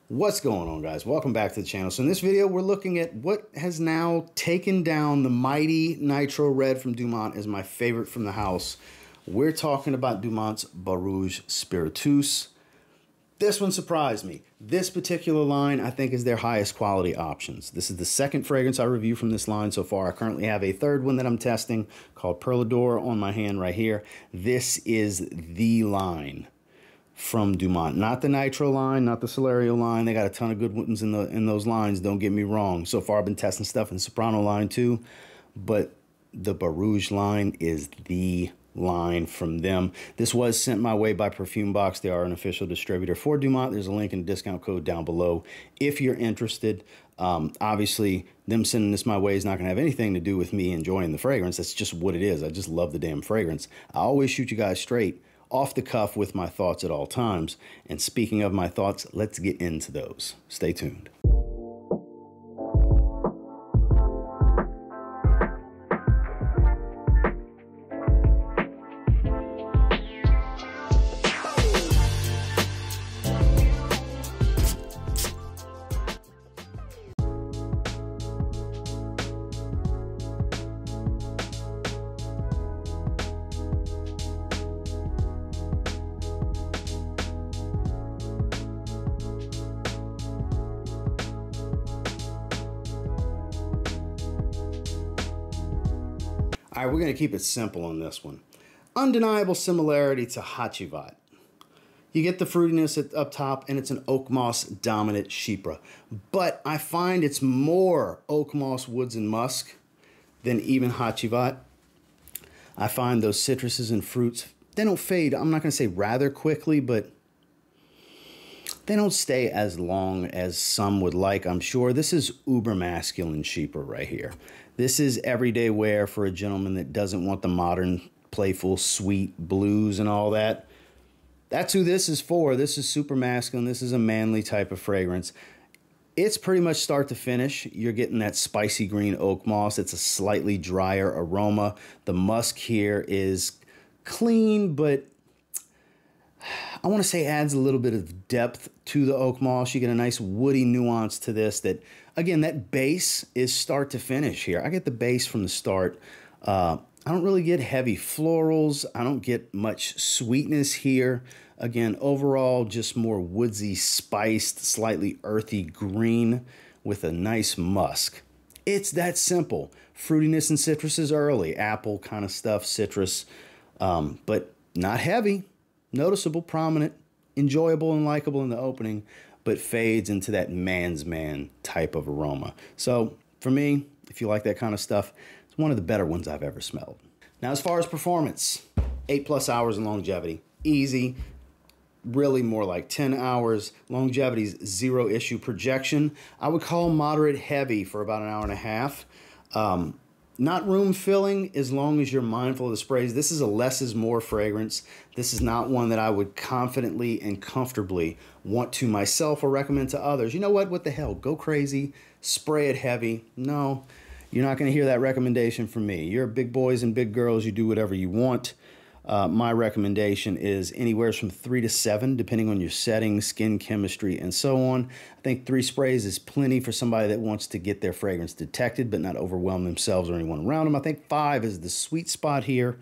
What's going on, guys? Welcome back to the channel. So in this video, we're looking at what has now taken down the mighty Nitro Red from Dumont as my favorite from the house. We're talking about Dumont's Barouge Spiritueux. This one surprised me. This particular line, I think, is their highest quality options. This is the second fragrance I review from this line so far. I currently have a third one that I'm testing called Perlador on my hand right here. This is the line from Dumont, not the Nitro line, not the Solario line. They got a ton of good ones in those lines, don't get me wrong. So far I've been testing stuff in the Soprano line too, but the Barouge line is the line from them. This was sent my way by Perfume Box. They are an official distributor for Dumont. There's a link and discount code down below if you're interested. Obviously them sending this my way is not going to have anything to do with me enjoying the fragrance. That's just what it is. I just love the damn fragrance. I always shoot you guys straight off the cuff with my thoughts at all times. And speaking of my thoughts, let's get into those. Stay tuned. All right, we're going to keep it simple on this one. Undeniable similarity to Hachivat. You get the fruitiness up top, and it's an oak moss dominant Chypre. But I find it's more oak moss, woods, and musk than even Hachivat. I find those citruses and fruits, they don't fade. I'm not going to say rather quickly, but they don't stay as long as some would like, I'm sure. This is uber masculine Chypre right here. This is everyday wear for a gentleman that doesn't want the modern, playful, sweet blues and all that. That's who this is for. This is super masculine. This is a manly type of fragrance. It's pretty much start to finish. You're getting that spicy green oak moss. It's a slightly drier aroma. The musk here is clean, but I want to say adds a little bit of depth to the oak moss. You get a nice woody nuance to this that, again, that base is start to finish here. I get the base from the start. I don't really get heavy florals. I don't get much sweetness here. Again, overall, just more woodsy, spiced, slightly earthy green with a nice musk. It's that simple. Fruitiness and citrus is early. Apple kind of stuff, citrus, but not heavy. Noticeable, prominent, enjoyable, and likable in the opening, but fades into that man's man type of aroma. So for me, if you like that kind of stuff, it's one of the better ones I've ever smelled. Now, as far as performance, 8+ hours in longevity. Easy, really more like 10 hours. Longevity's 0 issue projection. I would call moderate heavy for about an hour and a half. Not room filling as long as you're mindful of the sprays. This is a less is more fragrance. This is not one that I would confidently and comfortably want to myself or recommend to others. You know what? What the hell? Go crazy. Spray it heavy. No, you're not going to hear that recommendation from me. You're big boys and big girls. You do whatever you want. My recommendation is anywhere from 3 to 7, depending on your setting, skin chemistry, and so on. I think 3 sprays is plenty for somebody that wants to get their fragrance detected but not overwhelm themselves or anyone around them. I think 5 is the sweet spot here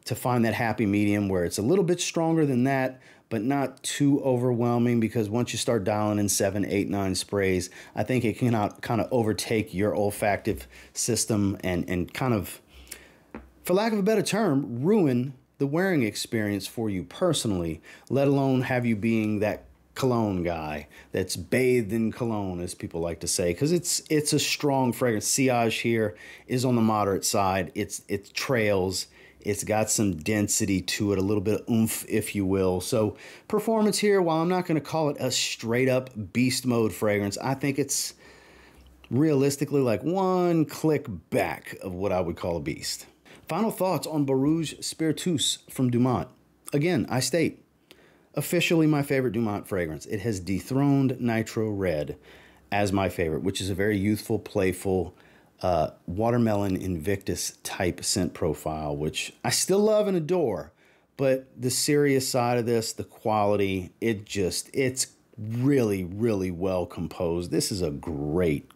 to find that happy medium where it's a little bit stronger than that, but not too overwhelming, because once you start dialing in 7, 8, 9 sprays, I think it can kind of overtake your olfactive system and kind of, for lack of a better term, ruin the wearing experience for you personally, let alone have you being that cologne guy that's bathed in cologne, as people like to say, because it's a strong fragrance. Sillage here is on the moderate side. It trails. It's got some density to it, a little bit of oomph, if you will. So performance here, while I'm not going to call it a straight up beast mode fragrance, I think it's realistically like one click back of what I would call a beast. Final thoughts on Barouge Spiritueux from Dumont. Again, I state, officially my favorite Dumont fragrance. It has dethroned Nitro Red as my favorite, which is a very youthful, playful, watermelon Invictus type scent profile, which I still love and adore. But the serious side of this, the quality, it's really, really well composed. This is a great,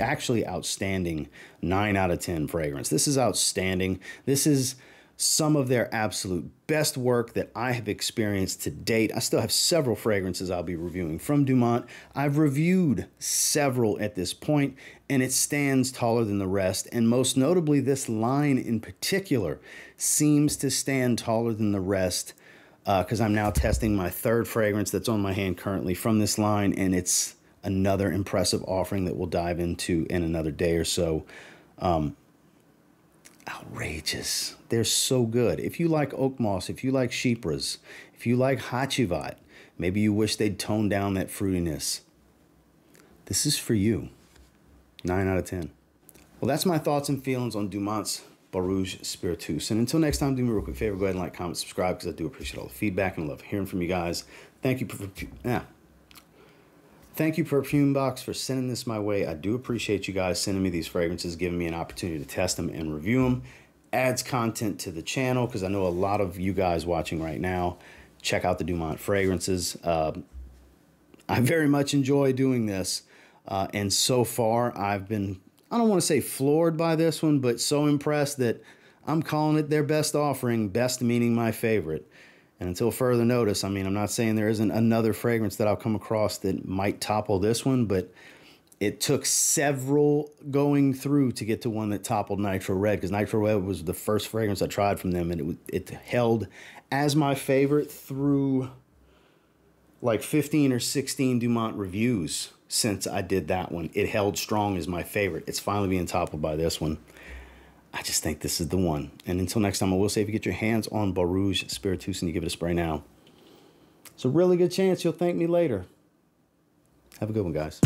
actually outstanding 9 out of 10 fragrance. This is outstanding. This is some of their absolute best work that I have experienced to date. I still have several fragrances I'll be reviewing from Dumont. I've reviewed several at this point, and it stands taller than the rest. And most notably, this line in particular seems to stand taller than the rest, because I'm now testing my third fragrance that's on my hand currently from this line, and it's another impressive offering that we'll dive into in another day or so. Outrageous. They're so good. If you like oak moss, if you like chypres, if you like Hachivat, maybe you wish they'd tone down that fruitiness, this is for you. 9 out of 10. Well, that's my thoughts and feelings on Dumont's Beau Rouge Spiritueux. And until next time, do me a real quick favor. Go ahead and like, comment, subscribe, because I do appreciate all the feedback and I love hearing from you guys. Thank you, Thank you, Perfume Box, for sending this my way. I do appreciate you guys sending me these fragrances, giving me an opportunity to test them and review them. Adds content to the channel, because I know a lot of you guys watching right now check out the Dumont fragrances. I very much enjoy doing this. And so far, I've been, I don't want to say floored by this one, but so impressed that I'm calling it their best offering, best meaning my favorite. And until further notice, I mean, I'm not saying there isn't another fragrance that I'll come across that might topple this one, but it took several going through to get to one that toppled Nitro Red, because Nitro Red was the first fragrance I tried from them, and it held as my favorite through like 15 or 16 Dumont reviews since I did that one. It held strong as my favorite. It's finally being toppled by this one. I just think this is the one. And until next time, I will say, if you get your hands on Beau Rouge Spiritueux and you give it a spray now, it's a really good chance you'll thank me later. Have a good one, guys.